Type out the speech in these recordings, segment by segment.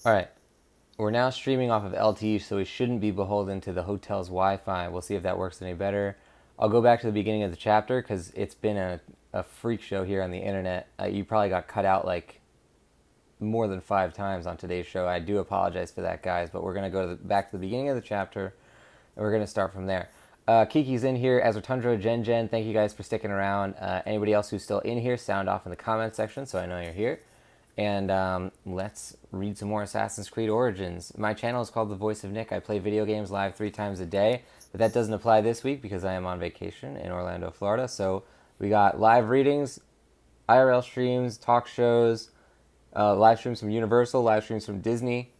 Alright, we're now streaming off of LTE, so we shouldn't be beholden to the hotel's Wi-Fi. We'll see if that works any better. I'll go back to the beginning of the chapter because it's been a freak show here on the internet. You probably got cut out like more than 5 times on today's show. I do apologize for that, guys, but we're going to go back to the beginning of the chapter, and we're going to start from there. Kiki's in here, Ezra Tundra, Jen, thank you guys for sticking around. Anybody else who's still in here, sound off in the comments section so I know you're here. And let's read some more Assassin's Creed Origins. My channel is called The Voice of Nick. I play video games live 3 times a day, but that doesn't apply this week because I am on vacation in Orlando, Florida. So we got live readings, IRL streams, talk shows, live streams from Universal, live streams from Disney.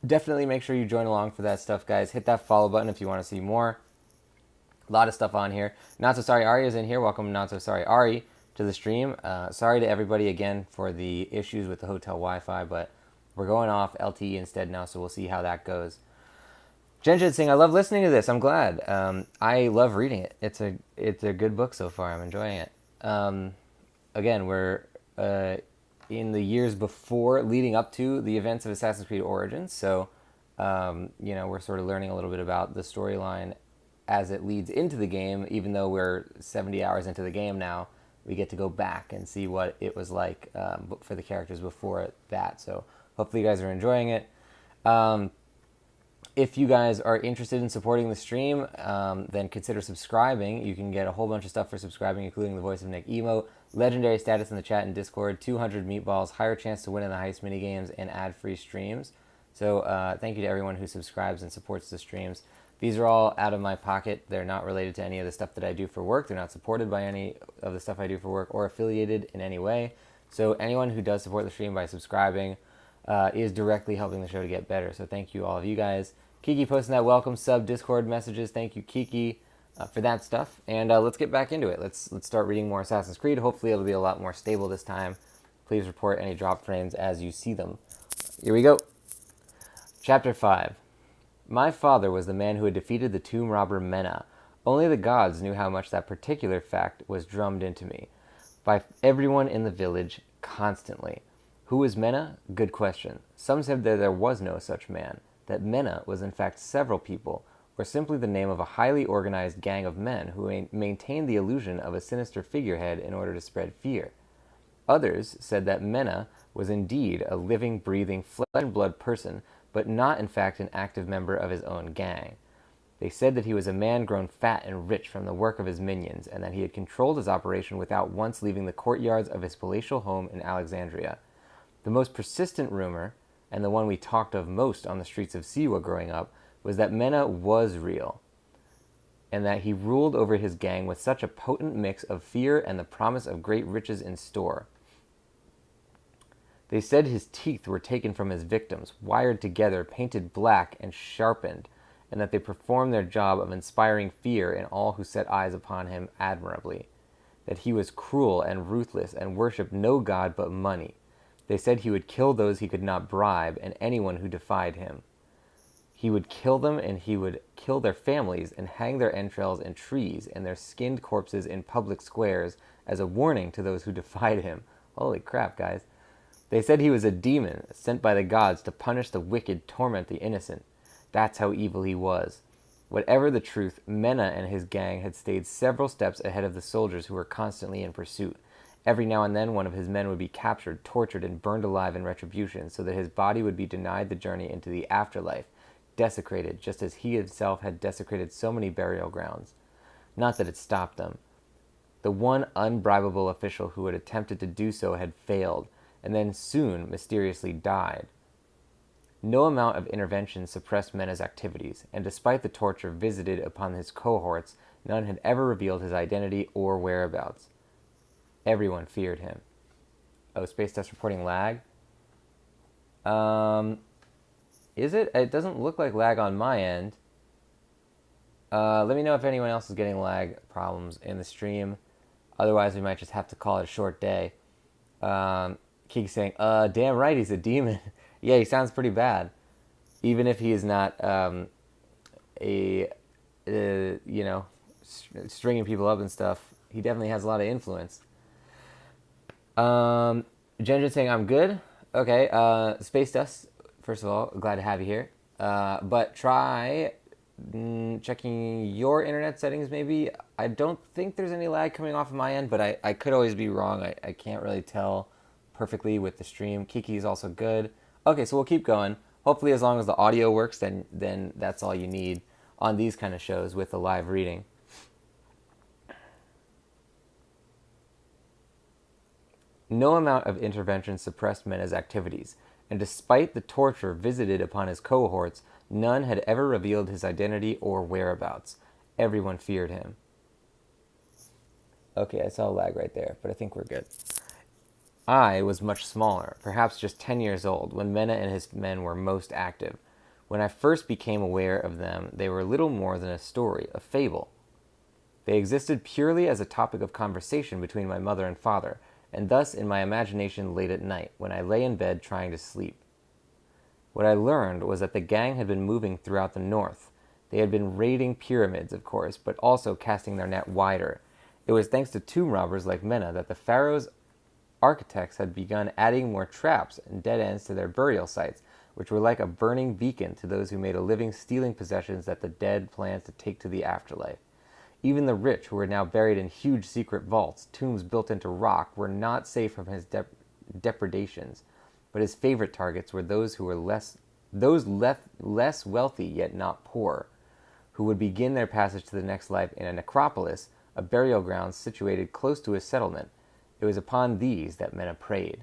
Definitely make sure you join along for that stuff, guys. Hit that follow button if you want to see more. A lot of stuff on here. Not So Sorry Ari is in here. Welcome, Not So Sorry Ari, to the stream. Sorry to everybody again for the issues with the hotel Wi-Fi, but we're going off LTE instead now, so we'll see how that goes. Jen saying, I love listening to this. I'm glad. I love reading it. It's a good book so far. I'm enjoying it. Again, we're in the years before, leading up to the events of Assassin's Creed Origins, so we're sort of learning a little bit about the storyline as it leads into the game. Even though we're 70 hours into the game now, we get to go back and see what it was like for the characters before that. So hopefully you guys are enjoying it. If you guys are interested in supporting the stream, then consider subscribing. You can get a whole bunch of stuff for subscribing, including the Voice of Nick emote, legendary status in the chat and Discord, 200 meatballs, higher chance to win in the heist minigames, and ad-free streams. So thank you to everyone who subscribes and supports the streams. These are all out of my pocket. They're not related to any of the stuff that I do for work. They're not supported by any of the stuff I do for work or affiliated in any way. So anyone who does support the stream by subscribing is directly helping the show to get better. So thank you, all of you guys. Kiki posting that welcome sub Discord messages. Thank you, Kiki, for that stuff. And let's get back into it. Let's start reading more Assassin's Creed. Hopefully it'll be a lot more stable this time. Please report any drop frames as you see them. Here we go. Chapter 5. My father was the man who had defeated the tomb robber Mena. Only the gods knew how much that particular fact was drummed into me. By everyone in the village, constantly. Who was Mena? Good question. Some said that there was no such man, that Mena was in fact several people, or simply the name of a highly organized gang of men who maintained the illusion of a sinister figurehead in order to spread fear. Others said that Mena was indeed a living, breathing, flesh and blood person, but not in fact an active member of his own gang. They said that he was a man grown fat and rich from the work of his minions, and that he had controlled his operation without once leaving the courtyards of his palatial home in Alexandria. The most persistent rumor, and the one we talked of most on the streets of Siwa growing up, was that Mena was real, and that he ruled over his gang with such a potent mix of fear and the promise of great riches in store. They said his teeth were taken from his victims, wired together, painted black, and sharpened, and that they performed their job of inspiring fear in all who set eyes upon him admirably. That he was cruel and ruthless and worshipped no god but money. They said he would kill those he could not bribe and anyone who defied him. He would kill them, and he would kill their families and hang their entrails in trees and their skinned corpses in public squares as a warning to those who defied him. Holy crap, guys. They said he was a demon sent by the gods to punish the wicked, torment the innocent. That's how evil he was. Whatever the truth, Mena and his gang had stayed several steps ahead of the soldiers who were constantly in pursuit. Every now and then one of his men would be captured, tortured, and burned alive in retribution, so that his body would be denied the journey into the afterlife, desecrated, just as he himself had desecrated so many burial grounds. Not that it stopped them. The one unbribable official who had attempted to do so had failed, and then soon mysteriously died. No amount of intervention suppressed Mena's activities, and despite the torture visited upon his cohorts, none had ever revealed his identity or whereabouts. Everyone feared him. Oh, space test reporting lag? Is it? It doesn't look like lag on my end. Let me know if anyone else is getting lag problems in the stream. Otherwise, we might just have to call it a short day. Keegs saying, damn right, he's a demon. Yeah, he sounds pretty bad. Even if he is not stringing people up and stuff, he definitely has a lot of influence. Ginger saying, I'm good. Okay, Space Dust, first of all, glad to have you here. But try checking your internet settings maybe. I don't think there's any lag coming off of my end, but I could always be wrong. I can't really tell perfectly with the stream. Kiki is also good. Okay, so we'll keep going. Hopefully, as long as the audio works, then that's all you need on these kind of shows with the live reading. No amount of intervention suppressed Mena's activities, and despite the torture visited upon his cohorts, none had ever revealed his identity or whereabouts. Everyone feared him. Okay, I saw a lag right there, but I think we're good. I was much smaller, perhaps just 10 years old, when Mena and his men were most active. When I first became aware of them, they were little more than a story, a fable. They existed purely as a topic of conversation between my mother and father, and thus in my imagination late at night, when I lay in bed trying to sleep. What I learned was that the gang had been moving throughout the north. They had been raiding pyramids, of course, but also casting their net wider. It was thanks to tomb robbers like Mena that the pharaoh's architects had begun adding more traps and dead ends to their burial sites, which were like a burning beacon to those who made a living stealing possessions that the dead planned to take to the afterlife. Even the rich, who were now buried in huge secret vaults, tombs built into rock, were not safe from his depredations. But his favorite targets were those who were less wealthy yet not poor, who would begin their passage to the next life in a necropolis, a burial ground situated close to his settlement. It was upon these that Mena preyed.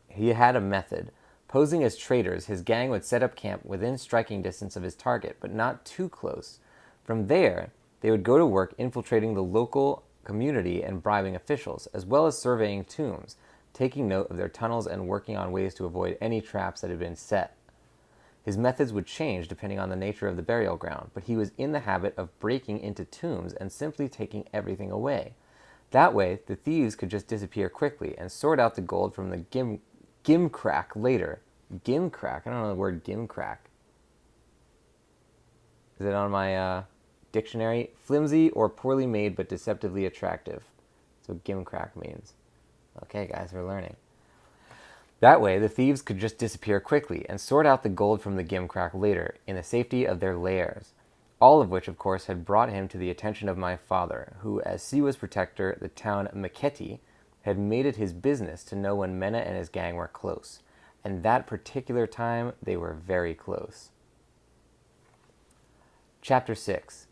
He had a method. Posing as traitors, his gang would set up camp within striking distance of his target, but not too close. From there, they would go to work infiltrating the local community and bribing officials, as well as surveying tombs, taking note of their tunnels and working on ways to avoid any traps that had been set. His methods would change depending on the nature of the burial ground, but he was in the habit of breaking into tombs and simply taking everything away. That way, the thieves could just disappear quickly and sort out the gold from the gimcrack later. Gimcrack? I don't know the word gimcrack. Is it on my dictionary? Flimsy or poorly made but deceptively attractive. That's what gimcrack means. Okay, guys, we're learning. That way, the thieves could just disappear quickly and sort out the gold from the gimcrack later, in the safety of their lairs. All of which, of course, had brought him to the attention of my father, who, as Siwa's protector, the town Maketi, had made it his business to know when Mena and his gang were close. And that particular time, they were very close. Chapter 6.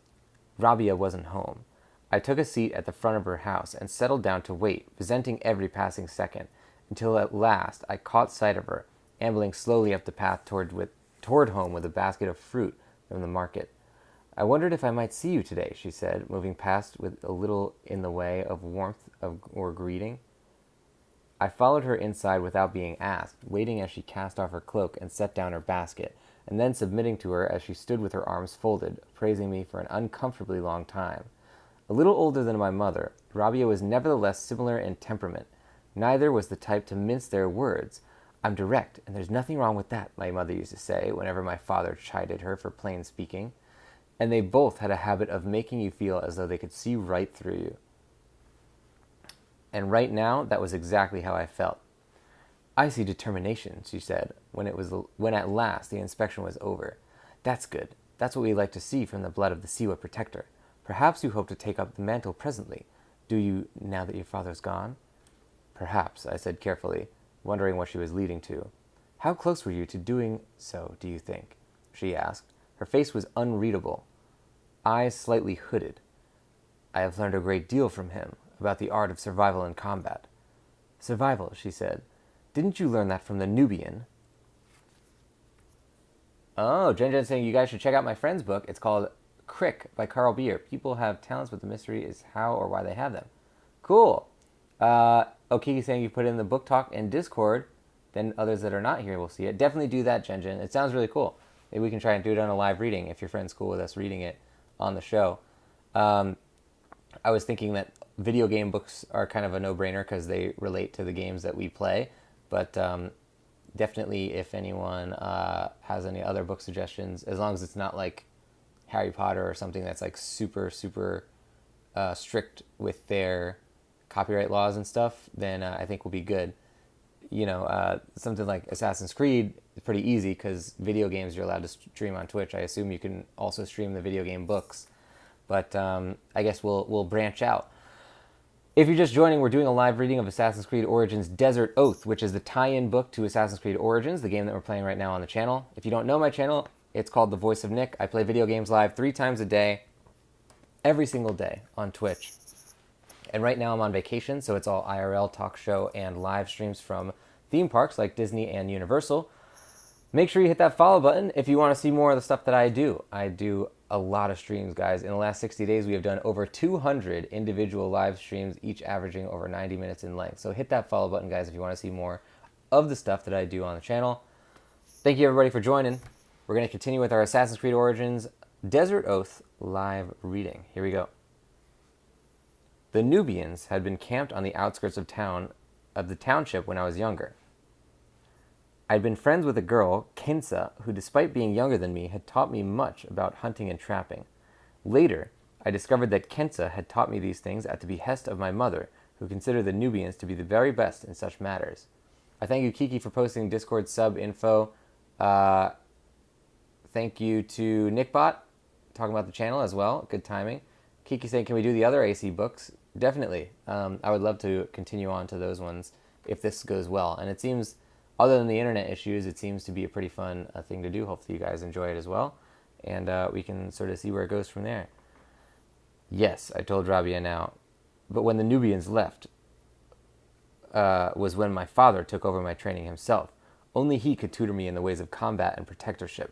Rabia wasn't home. I took a seat at the front of her house and settled down to wait, resenting every passing second, until at last I caught sight of her, ambling slowly up the path toward home with a basket of fruit from the market. I wondered if I might see you today, she said, moving past with a little in the way of warmth or greeting. I followed her inside without being asked, waiting as she cast off her cloak and set down her basket, and then submitting to her as she stood with her arms folded, praising me for an uncomfortably long time. A little older than my mother, Rabia was nevertheless similar in temperament. Neither was the type to mince their words. I'm direct, and there's nothing wrong with that, my mother used to say whenever my father chided her for plain speaking. And they both had a habit of making you feel as though they could see right through you. And right now, that was exactly how I felt. I see determination, she said, when at last the inspection was over. That's good. That's what we like to see from the blood of the Siwa protector. Perhaps you hope to take up the mantle presently. Do you, now that your father's gone? Perhaps, I said carefully, wondering what she was leading to. How close were you to doing so, do you think? She asked. Her face was unreadable, eyes slightly hooded. I have learned a great deal from him about the art of survival in combat. Survival, she said. Didn't you learn that from the Nubian? Oh, Jen saying you guys should check out my friend's book. It's called Crick by Carl Beer. People have talents, but the mystery is how or why they have them. Cool. Okiki saying you put in the book talk in Discord, then others that are not here will see it. Definitely do that, Jen. It sounds really cool. Maybe we can try and do it on a live reading if your friend's cool with us reading it on the show. I was thinking that video game books are kind of a no-brainer because they relate to the games that we play. But definitely if anyone has any other book suggestions, as long as it's not like Harry Potter or something that's like super, super strict with their copyright laws and stuff, then I think we'll be good. something like Assassin's Creed is pretty easy because video games you're allowed to stream on Twitch. I assume you can also stream the video game books, but I guess we'll branch out. If you're just joining, we're doing a live reading of Assassin's Creed Origins Desert Oath, which is the tie-in book to Assassin's Creed Origins, the game that we're playing right now on the channel. If you don't know my channel, it's called The Voice of Nick. I play video games live 3 times a day, every single day on Twitch. And right now I'm on vacation, so it's all IRL talk show and live streams from theme parks like Disney and Universal. Make sure you hit that follow button if you want to see more of the stuff that I do. I do a lot of streams, guys. In the last 60 days, we have done over 200 individual live streams, each averaging over 90 minutes in length. So hit that follow button, guys, if you want to see more of the stuff that I do on the channel. Thank you, everybody, for joining. We're going to continue with our Assassin's Creed Origins Desert Oath live reading. Here we go. The Nubians had been camped on the outskirts of the township when I was younger. I'd been friends with a girl, Kensa, who, despite being younger than me, had taught me much about hunting and trapping. Later, I discovered that Kensa had taught me these things at the behest of my mother, who considered the Nubians to be the very best in such matters. I thank you, Kiki, for posting Discord sub info. Thank you to Nickbot, talking about the channel as well. Good timing. Kiki saying, can we do the other AC books? Definitely. I would love to continue on to those ones if this goes well. And it seems, other than the internet issues, it seems to be a pretty fun thing to do. Hopefully you guys enjoy it as well. And we can sort of see where it goes from there. Yes, I told Rabia now. But when the Nubians left was when my father took over my training himself. Only he could tutor me in the ways of combat and protectorship.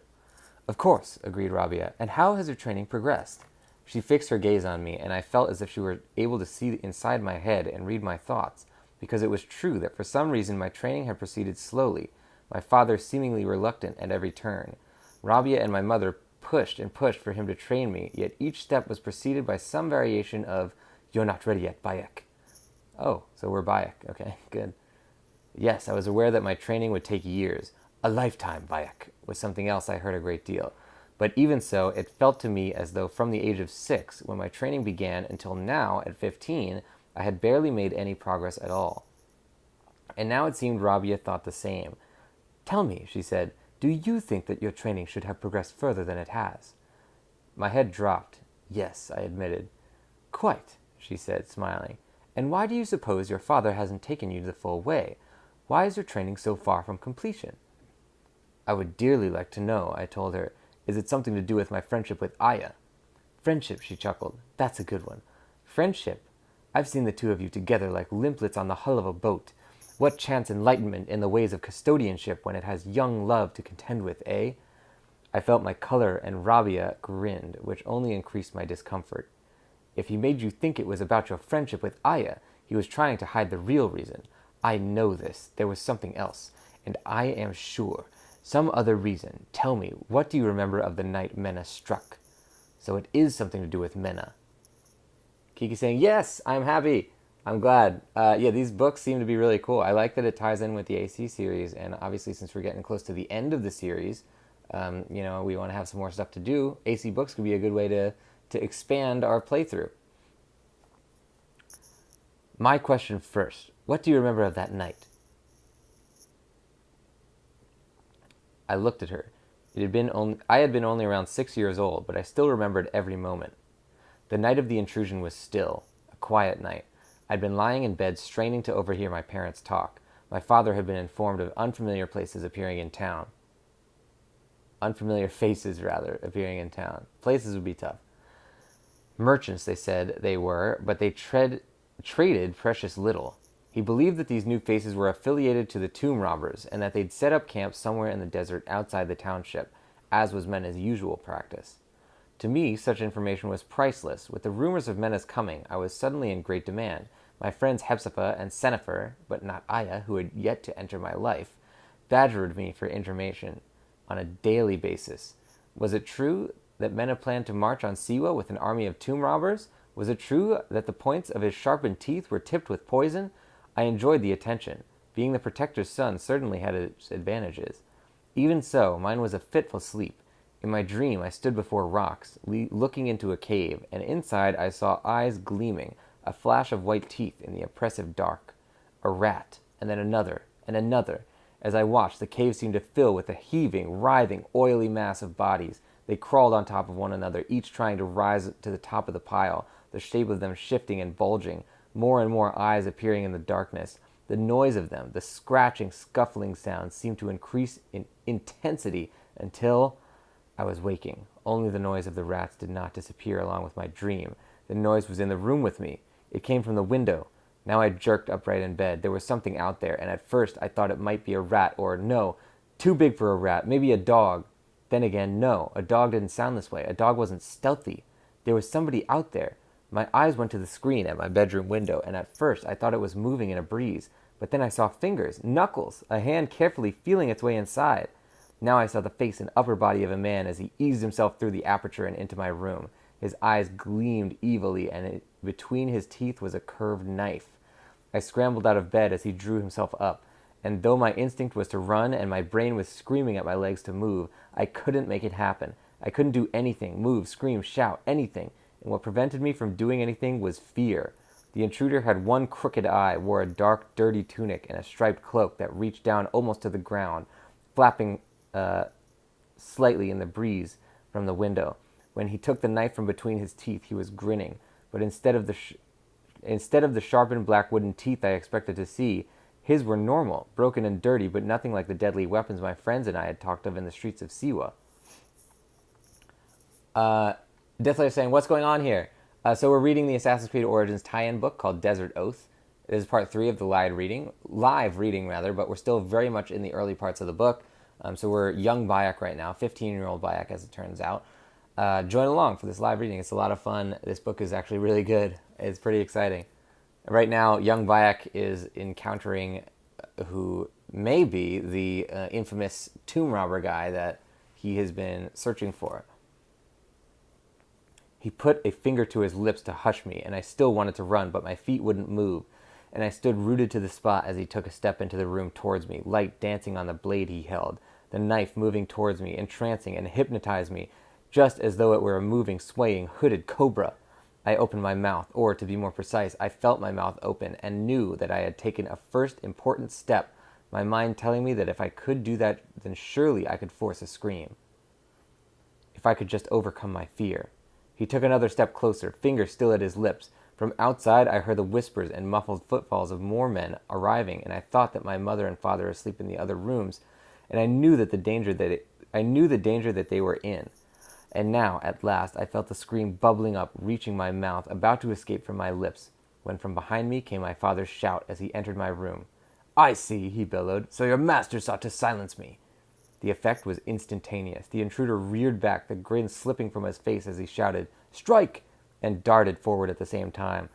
Of course, agreed Rabia. And how has your training progressed? She fixed her gaze on me, and I felt as if she were able to see inside my head and read my thoughts, because it was true that for some reason my training had proceeded slowly, my father seemingly reluctant at every turn. Rabia and my mother pushed and pushed for him to train me, yet each step was preceded by some variation of, "You're not ready yet, Bayek." Oh, so we're Bayek. Okay, good. Yes, I was aware that my training would take years. A lifetime, Bayek, was something else I heard a great deal. But even so, it felt to me as though from the age of 6, when my training began, until now, at 15, I had barely made any progress at all. And now it seemed Rabia thought the same. Tell me, she said, do you think that your training should have progressed further than it has? My head dropped. Yes, I admitted. Quite, she said, smiling. And why do you suppose your father hasn't taken you the full way? Why is your training so far from completion? I would dearly like to know, I told her. Is it something to do with my friendship with Aya? Friendship, she chuckled. That's a good one. Friendship? I've seen the two of you together like limplets on the hull of a boat. What chance enlightenment in the ways of custodianship when it has young love to contend with, eh? I felt my color, and Rabia grinned, which only increased my discomfort. If he made you think it was about your friendship with Aya, he was trying to hide the real reason. I know this. There was something else, and I am sure. Some other reason. Tell me, what do you remember of the night Mena struck? So it is something to do with Mena. Kiki saying, yes, I'm happy. I'm glad. Yeah, these books seem to be really cool. I like that it ties in with the AC series, and obviously since we're getting close to the end of the series, we want to have some more stuff to do. AC books could be a good way to expand our playthrough. My question first. What do you remember of that night? I looked at her. I had been only around 6 years old, but I still remembered every moment. The night of the intrusion was still, a quiet night. I'd been lying in bed straining to overhear my parents talk. My father had been informed of unfamiliar places appearing in town. Unfamiliar faces, rather, appearing in town. Places would be tough. Merchants, they said they were, but they traded precious little. He believed that these new faces were affiliated to the tomb robbers and that they'd set up camp somewhere in the desert outside the township, as was Mena's usual practice. To me, such information was priceless. With the rumors of Mena's coming, I was suddenly in great demand. My friends Hepzibah and Sennefer, but not Aya, who had yet to enter my life, badgered me for information on a daily basis. Was it true that Mena planned to march on Siwa with an army of tomb robbers? Was it true that the points of his sharpened teeth were tipped with poison? I enjoyed the attention. Being the Protector's son certainly had its advantages. Even so, mine was a fitful sleep. In my dream, I stood before rocks, looking into a cave, and inside I saw eyes gleaming, a flash of white teeth in the oppressive dark. A rat, and then another, and another. As I watched, the cave seemed to fill with a heaving, writhing, oily mass of bodies. They crawled on top of one another, each trying to rise to the top of the pile, the shape of them shifting and bulging, more and more eyes appearing in the darkness. The noise of them, the scratching, scuffling sounds, seemed to increase in intensity until I was waking. Only the noise of the rats did not disappear along with my dream. The noise was in the room with me. It came from the window. Now I jerked upright in bed. There was something out there, and at first I thought it might be a rat, or no, too big for a rat, maybe a dog. Then again, no, a dog didn't sound this way. A dog wasn't stealthy. There was somebody out there. My eyes went to the screen at my bedroom window, and at first I thought it was moving in a breeze. But then I saw fingers, knuckles, a hand carefully feeling its way inside. Now I saw the face and upper body of a man as he eased himself through the aperture and into my room. His eyes gleamed evilly, and between his teeth was a curved knife. I scrambled out of bed as he drew himself up, and though my instinct was to run and my brain was screaming at my legs to move, I couldn't make it happen. I couldn't do anything, move, scream, shout, anything, and what prevented me from doing anything was fear. The intruder had one crooked eye, wore a dark, dirty tunic, and a striped cloak that reached down almost to the ground, flapping slightly in the breeze from the window. When he took the knife from between his teeth, he was grinning, but instead of the sharpened black wooden teeth I expected to see, his were normal, broken and dirty, but nothing like the deadly weapons my friends and I had talked of in the streets of Siwa. Deathlight is saying, what's going on here? So we're reading the Assassin's Creed Origins tie-in book called Desert Oath. This is part 3 of the live reading, but we're still very much in the early parts of the book. So we're young Bayek right now, 15-year-old Bayek as it turns out. Join along for this live reading. It's a lot of fun. This book is actually really good. It's pretty exciting. Right now, young Bayek is encountering who may be the infamous tomb robber guy that he has been searching for. He put a finger to his lips to hush me, and I still wanted to run, but my feet wouldn't move, and I stood rooted to the spot as he took a step into the room towards me, light dancing on the blade he held, the knife moving towards me, entrancing and hypnotized me, just as though it were a moving, swaying, hooded cobra. I opened my mouth, or to be more precise, I felt my mouth open and knew that I had taken a first important step, my mind telling me that if I could do that, then surely I could force a scream. If I could just overcome my fear. He took another step closer, fingers still at his lips. From outside I heard the whispers and muffled footfalls of more men arriving, and I thought that my mother and father were asleep in the other rooms, and I knew the danger that they were in. And now, at last, I felt the scream bubbling up, reaching my mouth, about to escape from my lips, when from behind me came my father's shout as he entered my room. "I see," he bellowed, "so your master sought to silence me." The effect was instantaneous. The intruder reared back, the grin slipping from his face as he shouted, "Strike!" and darted forward at the same time.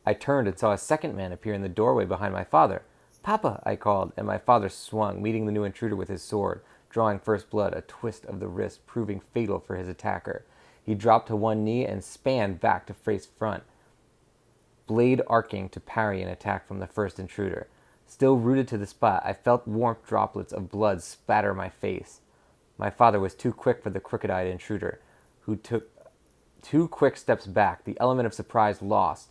I turned and saw a second man appear in the doorway behind my father. "Papa," I called, and my father swung, meeting the new intruder with his sword, drawing first blood, a twist of the wrist proving fatal for his attacker. He dropped to one knee and spanned back to face front, blade arcing to parry an attack from the first intruder. Still rooted to the spot, I felt warm droplets of blood spatter my face. My father was too quick for the crooked-eyed intruder, who took 2 quick steps back, the element of surprise lost.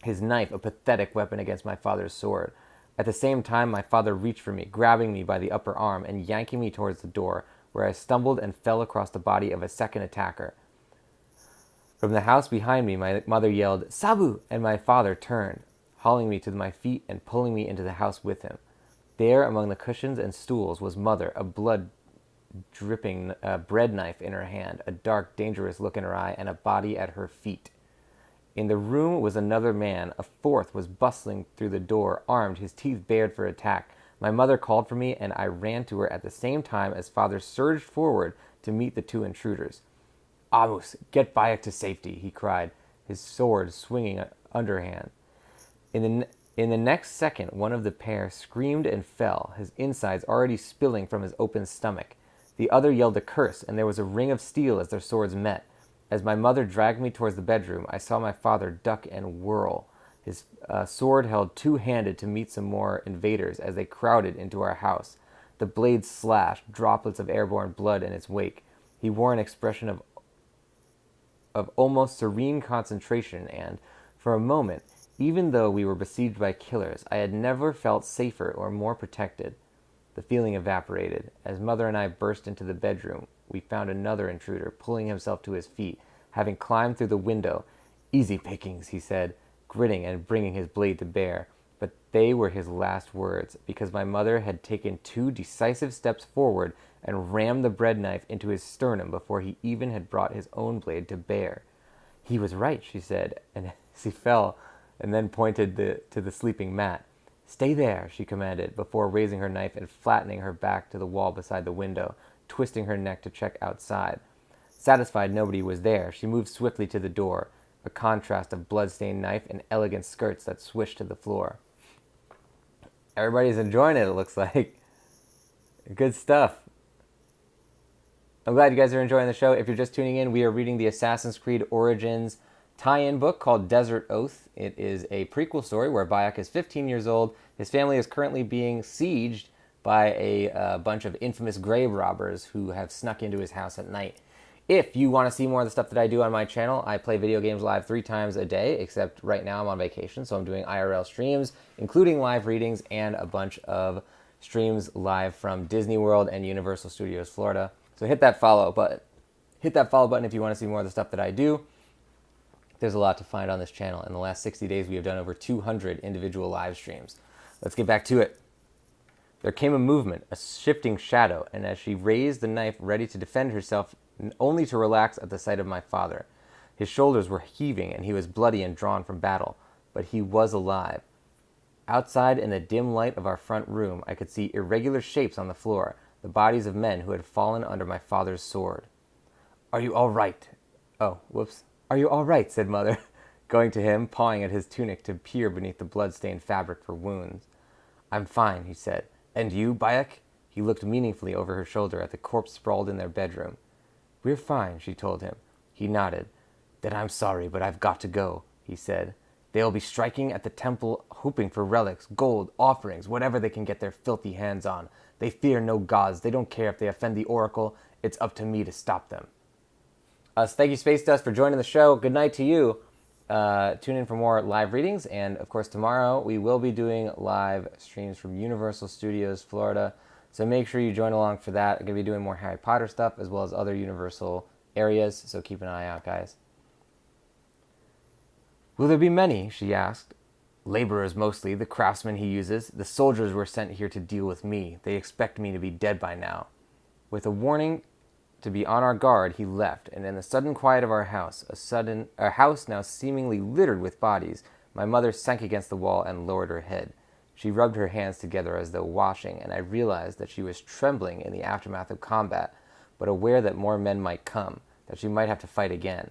His knife, a pathetic weapon against my father's sword. At the same time, my father reached for me, grabbing me by the upper arm and yanking me towards the door, where I stumbled and fell across the body of a second attacker. From the house behind me, my mother yelled, "Sabu!" and my father turned, hauling me to my feet and pulling me into the house with him. There, among the cushions and stools, was Mother, a blood-dripping bread knife in her hand, a dark, dangerous look in her eye, and a body at her feet. In the room was another man. A fourth was bustling through the door, armed, his teeth bared for attack. My mother called for me, and I ran to her at the same time as father surged forward to meet the 2 intruders. "Amos, get Bayek to safety," he cried, his sword swinging underhand. In the next second, one of the pair screamed and fell, his insides already spilling from his open stomach. The other yelled a curse, and there was a ring of steel as their swords met. As my mother dragged me towards the bedroom, I saw my father duck and whirl, his sword held two-handed to meet some more invaders as they crowded into our house. The blade slashed, droplets of airborne blood in its wake. He wore an expression of almost serene concentration, and, for a moment, Even though we were besieged by killers, I had never felt safer or more protected. The feeling evaporated. As Mother and I burst into the bedroom, we found another intruder, pulling himself to his feet, having climbed through the window. "Easy pickings," he said, grinning and bringing his blade to bear. But they were his last words, because my mother had taken 2 decisive steps forward and rammed the bread knife into his sternum before he even had brought his own blade to bear. "He was right," she said, and she fell and then pointed to the sleeping Matt. "Stay there," she commanded, before raising her knife and flattening her back to the wall beside the window, twisting her neck to check outside. Satisfied nobody was there, she moved swiftly to the door, a contrast of blood-stained knife and elegant skirts that swished to the floor. Everybody's enjoying it looks like. Good stuff. I'm glad you guys are enjoying the show. If you're just tuning in, we are reading the Assassin's Creed Origins tie-in book called Desert Oath. It is a prequel story where Bayek is 15 years old. His family is currently being sieged by a bunch of infamous grave robbers who have snuck into his house at night. If you want to see more of the stuff that I do on my channel, I play video games live 3 times a day, except right now I'm on vacation, so I'm doing IRL streams, including live readings and a bunch of streams live from Disney World and Universal Studios Florida. So hit that follow button. Hit that follow button if you want to see more of the stuff that I do. There's a lot to find on this channel. In the last 60 days, we have done over 200 individual live streams. Let's get back to it. There came a movement, a shifting shadow, and as she raised the knife ready to defend herself, only to relax at the sight of my father. His shoulders were heaving, and he was bloody and drawn from battle, but he was alive. Outside, in the dim light of our front room, I could see irregular shapes on the floor, the bodies of men who had fallen under my father's sword. "Are you all right?" "Oh, whoops. Are you all right?" said Mother, going to him, pawing at his tunic to peer beneath the blood-stained fabric for wounds. "I'm fine," he said. "And you, Bayek?" He looked meaningfully over her shoulder at the corpse sprawled in their bedroom. "We're fine," she told him. He nodded. "Then I'm sorry, but I've got to go," he said. "They'll be striking at the temple, hoping for relics, gold, offerings, whatever they can get their filthy hands on. They fear no gods. They don't care if they offend the Oracle. It's up to me to stop them." So thank you, Space Dust, for joining the show. Good night to you. Tune in for more live readings. And, of course, tomorrow we will be doing live streams from Universal Studios Florida. So make sure you join along for that. I'm going to be doing more Harry Potter stuff as well as other Universal areas. So keep an eye out, guys. "Will there be many?" she asked. "Laborers mostly, the craftsmen he uses. The soldiers were sent here to deal with me. They expect me to be dead by now." With a warning to be on our guard, he left, and in the sudden quiet of our house, a house now seemingly littered with bodies, my mother sank against the wall and lowered her head. She rubbed her hands together as though washing, and I realized that she was trembling in the aftermath of combat, but aware that more men might come, that she might have to fight again.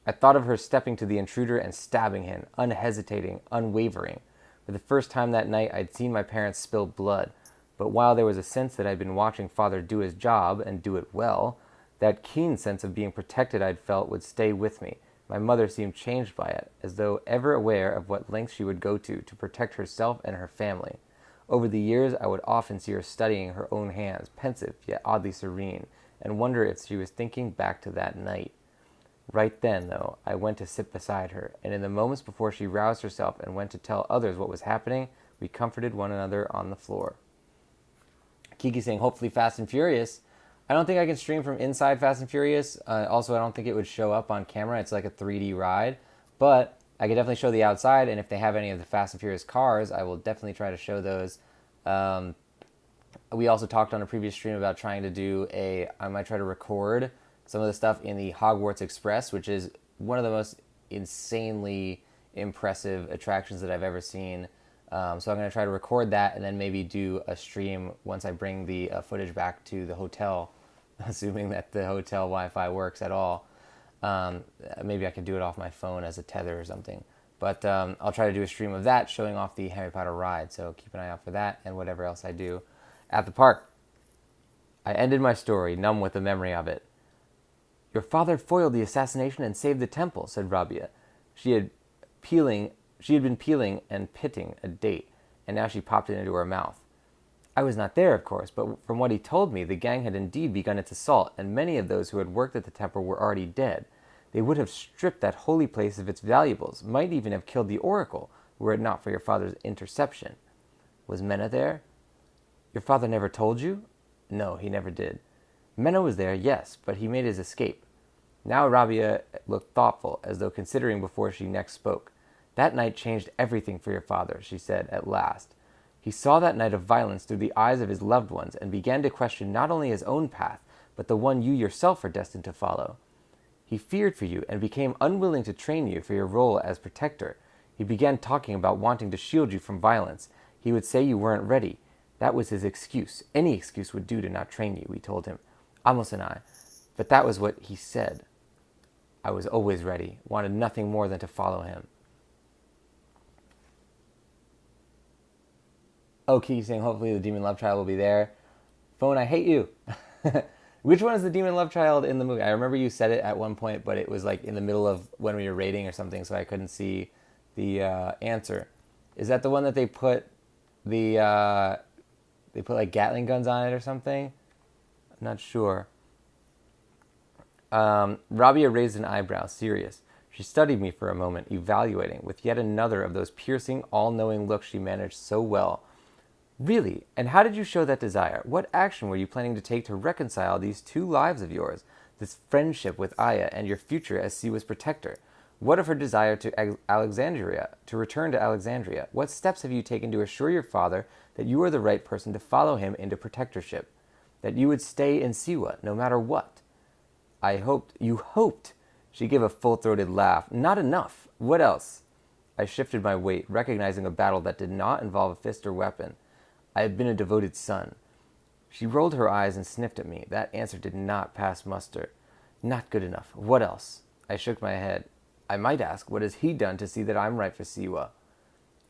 I thought of her stepping to the intruder and stabbing him, unhesitating, unwavering. For the first time that night, I'd seen my parents spill blood, but while there was a sense that I'd been watching Father do his job and do it well, that keen sense of being protected I'd felt would stay with me. My mother seemed changed by it, as though ever aware of what lengths she would go to protect herself and her family. Over the years, I would often see her studying her own hands, pensive yet oddly serene, and wonder if she was thinking back to that night. Right then, though, I went to sit beside her, and in the moments before she roused herself and went to tell others what was happening, we comforted one another on the floor. Kiki saying, hopefully Fast and Furious. I don't think I can stream from inside Fast and Furious. Also, I don't think it would show up on camera. It's like a 3D ride. But I could definitely show the outside, and if they have any of the Fast and Furious cars, I will definitely try to show those. We also talked on a previous stream about trying to do I might try to record some of the stuff in the Hogwarts Express, which is one of the most insanely impressive attractions that I've ever seen. So I'm going to try to record that and then maybe do a stream once I bring the footage back to the hotel, assuming that the hotel Wi-Fi works at all. Maybe I can do it off my phone as a tether or something. But I'll try to do a stream of that showing off the Harry Potter ride. So keep an eye out for that and whatever else I do at the park. I ended my story, numb with the memory of it. Your father foiled the assassination and saved the temple, said Rabia. She had been peeling and pitting a date, and now she popped it into her mouth. I was not there, of course, but from what he told me, the gang had indeed begun its assault, and many of those who had worked at the temple were already dead. They would have stripped that holy place of its valuables, might even have killed the oracle, were it not for your father's interception. Was Menna there? Your father never told you? No, he never did. Menna was there, yes, but he made his escape. Now Rabia looked thoughtful, as though considering before she next spoke. That night changed everything for your father, she said at last. He saw that night of violence through the eyes of his loved ones and began to question not only his own path, but the one you yourself are destined to follow. He feared for you and became unwilling to train you for your role as protector. He began talking about wanting to shield you from violence. He would say you weren't ready. That was his excuse. Any excuse would do to not train you, we told him, Amos and I. But that was what he said. I was always ready, wanted nothing more than to follow him. Oh, Kiki saying hopefully the demon love child will be there. Phone, I hate you. Which one is the demon love child in the movie? I remember you said it at one point, but it was like in the middle of when we were rating or something, so I couldn't see the answer. Is that the one that they put like Gatling guns on it or something? I'm not sure. Rabia raised an eyebrow, serious. She studied me for a moment, evaluating, with yet another of those piercing, all-knowing looks she managed so well. Really? And how did you show that desire? What action were you planning to take to reconcile these two lives of yours, this friendship with Aya and your future as Siwa's protector? What of her desire to Alexandria, to return to Alexandria? What steps have you taken to assure your father that you are the right person to follow him into protectorship? That you would stay in Siwa, no matter what? I hoped. You hoped? She gave a full-throated laugh. Not enough. What else? I shifted my weight, recognizing a battle that did not involve a fist or weapon. I had been a devoted son. She rolled her eyes and sniffed at me. That answer did not pass muster. Not good enough. What else? I shook my head. I might ask, what has he done to see that I'm right for Siwa?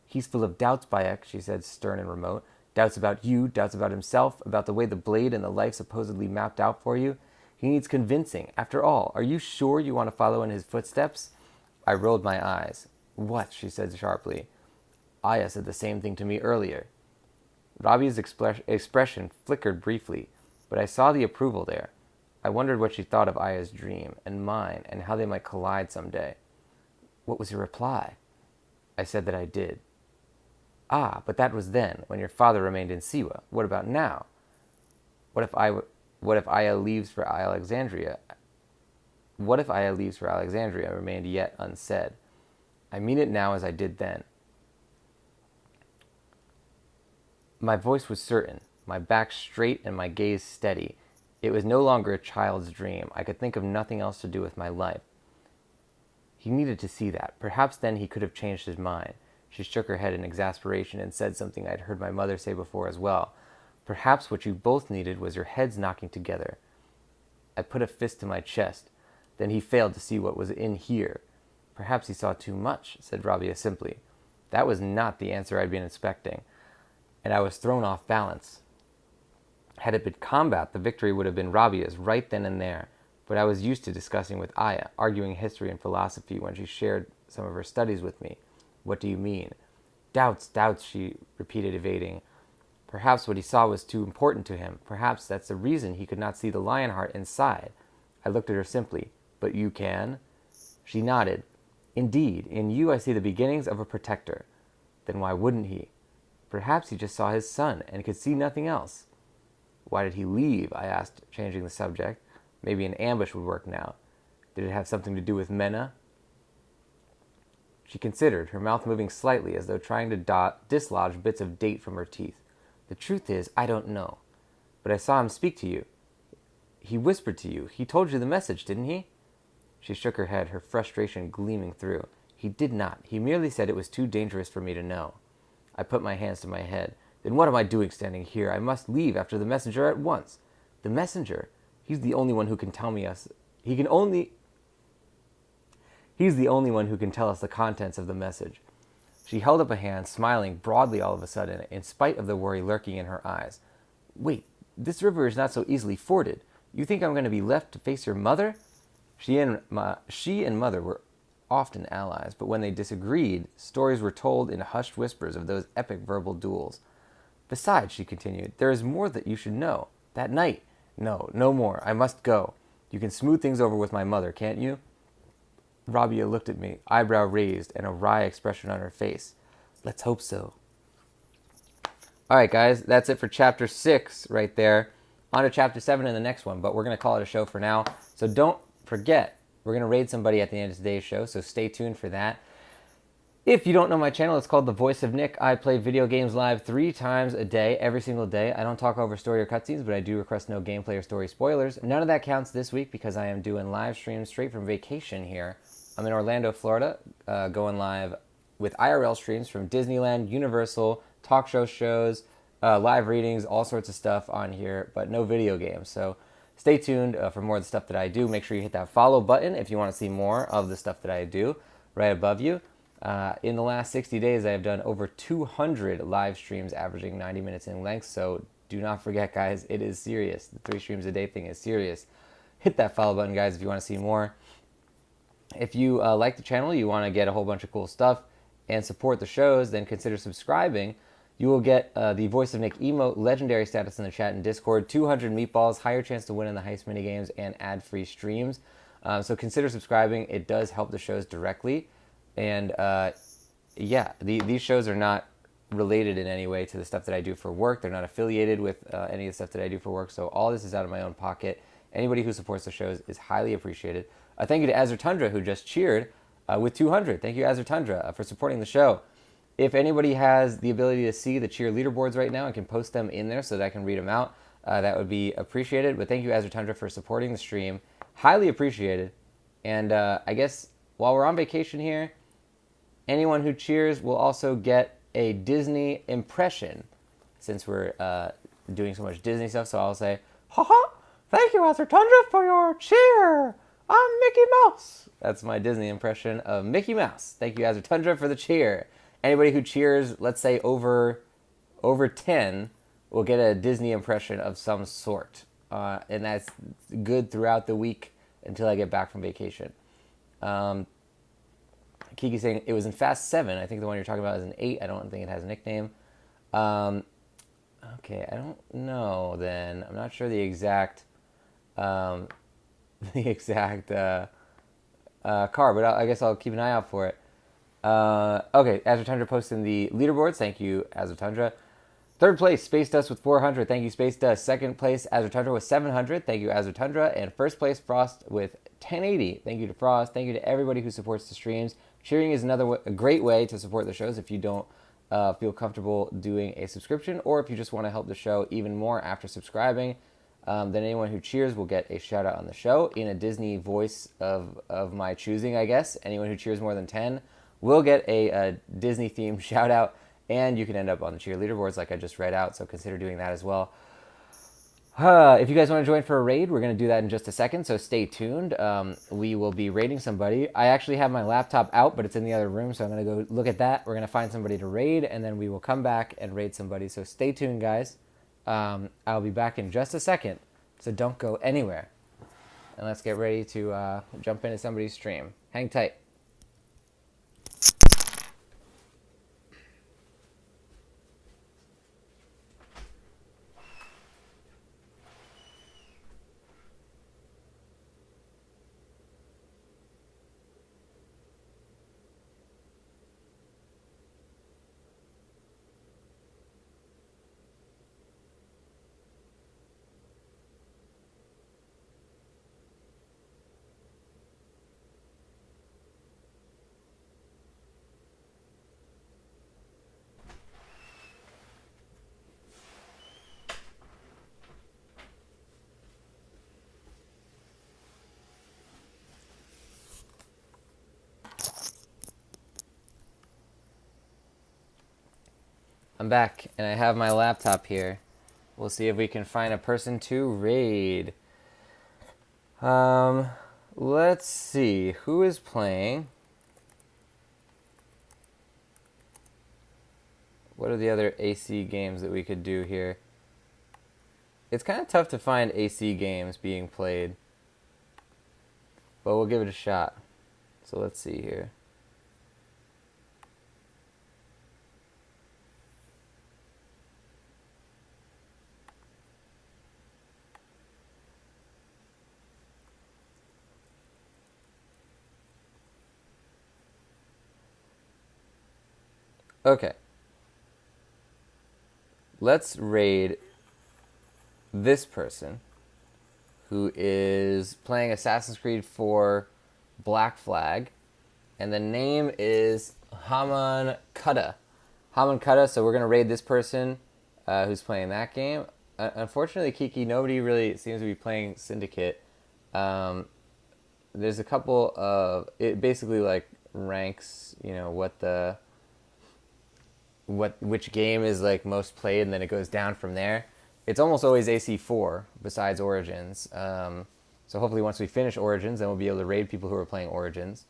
He's full of doubts, Bayek, she said, stern and remote. Doubts about you, doubts about himself, about the way the blade and the life supposedly mapped out for you. He needs convincing. After all, are you sure you want to follow in his footsteps? I rolled my eyes. What? She said sharply. Aya said the same thing to me earlier. Rabia's expression flickered briefly, but I saw the approval there. I wondered what she thought of Aya's dream and mine and how they might collide someday. What was your reply? I said that I did. Ah, but that was then, when your father remained in Siwa. What about now? What if Aya leaves for Alexandria? What if Aya leaves for Alexandria remained yet unsaid. I mean it now as I did then. My voice was certain, my back straight and my gaze steady. It was no longer a child's dream. I could think of nothing else to do with my life. He needed to see that. Perhaps then he could have changed his mind. She shook her head in exasperation and said something I'd heard my mother say before as well. Perhaps what you both needed was your heads knocking together. I put a fist to my chest. Then he failed to see what was in here. Perhaps he saw too much, said Rabia simply. That was not the answer I'd been expecting, and I was thrown off balance. Had it been combat, the victory would have been Rabia's right then and there, but I was used to discussing with Aya, arguing history and philosophy when she shared some of her studies with me. What do you mean? Doubts, doubts, she repeated, evading. Perhaps what he saw was too important to him. Perhaps that's the reason he could not see the lion heart inside. I looked at her simply. But you can? She nodded. Indeed, in you I see the beginnings of a protector. Then why wouldn't he? Perhaps he just saw his son and could see nothing else. Why did he leave? I asked, changing the subject. Maybe an ambush would work now. Did it have something to do with Menna? She considered, her mouth moving slightly as though trying to dislodge bits of date from her teeth. The truth is, I don't know. But I saw him speak to you. He whispered to you. He told you the message, didn't he? She shook her head, her frustration gleaming through. He did not. He merely said it was too dangerous for me to know. I put my hands to my head. Then what am I doing standing here? I must leave after the messenger at once. The messenger? He's the only one who can tell me us. He's the only one who can tell us the contents of the message. She held up a hand, smiling broadly all of a sudden, in spite of the worry lurking in her eyes. Wait, this river is not so easily forded. You think I'm going to be left to face your mother? She and mother were often allies, but when they disagreed, stories were told in hushed whispers of those epic verbal duels. Besides, she continued, there is more that you should know. That night. No more. I must go. You can smooth things over with my mother, can't you? Rabia looked at me, eyebrow raised, and a wry expression on her face. Let's hope so. All right, guys, that's it for chapter 6 right there. On to chapter 7 in the next one, but we're going to call it a show for now. So don't forget, we're going to raid somebody at the end of today's show, so stay tuned for that. If you don't know my channel, it's called The Voice of Nick. I play video games live 3 times a day, every single day. I don't talk over story or cutscenes, but I do request no gameplay or story spoilers. None of that counts this week because I am doing live streams straight from vacation here. I'm in Orlando, Florida, going live with IRL streams from Disneyland, Universal, talk shows, live readings, all sorts of stuff on here, but no video games. So stay tuned for more of the stuff that I do. Make sure you hit that follow button if you want to see more of the stuff that I do right above you. In the last 60 days, I have done over 200 live streams averaging 90 minutes in length. So do not forget, guys, it is serious. The 3 streams a day thing is serious. Hit that follow button, guys, if you want to see more. If you like the channel, you want to get a whole bunch of cool stuff and support the shows, then consider subscribing. You will get the Voice of Nick emote, legendary status in the chat and Discord, 200 meatballs, higher chance to win in the heist minigames, and ad-free streams. So consider subscribing. It does help the shows directly. And yeah, these shows are not related in any way to the stuff that I do for work. They're not affiliated with any of the stuff that I do for work. So all this is out of my own pocket. Anybody who supports the shows is highly appreciated. Thank you to Azur Tundra, who just cheered with 200. Thank you, Azur Tundra, for supporting the show. If anybody has the ability to see the cheer leaderboards right now and can post them in there so that I can read them out, that would be appreciated. But thank you, Azur Tundra, for supporting the stream. Highly appreciated. And I guess while we're on vacation here, anyone who cheers will also get a Disney impression since we're doing so much Disney stuff. So I'll say, ha, thank you, Azur Tundra, for your cheer. I'm Mickey Mouse. That's my Disney impression of Mickey Mouse. Thank you, Azur Tundra, for the cheer. Anybody who cheers, let's say over 10, will get a Disney impression of some sort. And that's good throughout the week until I get back from vacation. Kiki's saying it was in Fast 7. I think the one you're talking about is an 8. I don't think it has a nickname. Okay, I don't know then. I'm not sure the exact car, but I guess I'll keep an eye out for it. Okay, Azur Tundra posting the leaderboards. Thank you, Azur Tundra. 3rd place, Space Dust with 400. Thank you, Space Dust. 2nd place, Azur Tundra with 700. Thank you, Azur Tundra. And 1st place, Frost with 1080. Thank you to Frost. Thank you to everybody who supports the streams. Cheering is a great way to support the shows if you don't feel comfortable doing a subscription, or if you just want to help the show even more after subscribing. Then anyone who cheers will get a shout out on the show in a Disney voice of my choosing, I guess. Anyone who cheers more than 10 will get a Disney themed shout out, and you can end up on the cheer leaderboards like I just read out, so consider doing that as well. If you guys want to join for a raid, we're going to do that in just a second, so stay tuned. We will be raiding somebody. I actually have my laptop out, but it's in the other room, so I'm going to go look at that. We're going to find somebody to raid, and then we will come back and raid somebody, so stay tuned, guys. I'll be back in just a second, so don't go anywhere. And let's get ready to jump into somebody's stream. Hang tight. I'm back, and I have my laptop here. We'll see if we can find a person to raid. Let's see. Who is playing? What are the other AC games that we could do here? It's kind of tough to find AC games being played, but we'll give it a shot. So let's see here. Okay. Let's raid this person who is playing Assassin's Creed 4 Black Flag, and the name is Haman Kutta. Haman Kutta, so we're going to raid this person who's playing that game. Unfortunately, Kiki, nobody really seems to be playing Syndicate. There's a couple of... It basically, like, ranks, you know, which game is, like, most played, and then it goes down from there. It's almost always AC4 besides Origins. So hopefully once we finish Origins, then we'll be able to raid people who are playing Origins.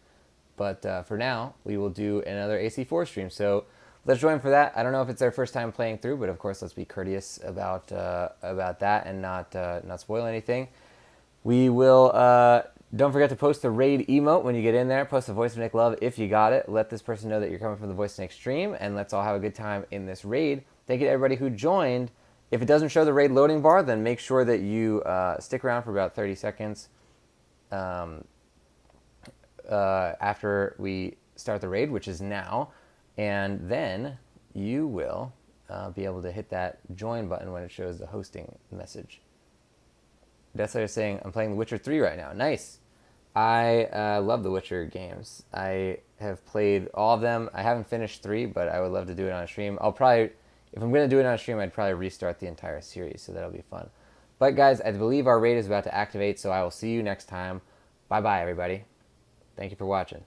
But for now, we will do another AC4 stream. So let's join for that. I don't know if it's their first time playing through, but of course, let's be courteous about that and not spoil anything. We will. Don't forget to post the raid emote when you get in there. Post the Voice of Nick Love if you got it. Let this person know that you're coming from the Voice of Nick stream, and let's all have a good time in this raid. Thank you to everybody who joined. If it doesn't show the raid loading bar, then make sure that you stick around for about 30 seconds after we start the raid, which is now, and then you will be able to hit that join button when it shows the hosting message. Deathslayer is saying, I'm playing The Witcher 3 right now. Nice. I love The Witcher games. I have played all of them. I haven't finished 3, but I would love to do it on a stream. I'll probably... If I'm going to do it on a stream, I'd probably restart the entire series, so that'll be fun. But guys, I believe our raid is about to activate, so I will see you next time. Bye-bye, everybody. Thank you for watching.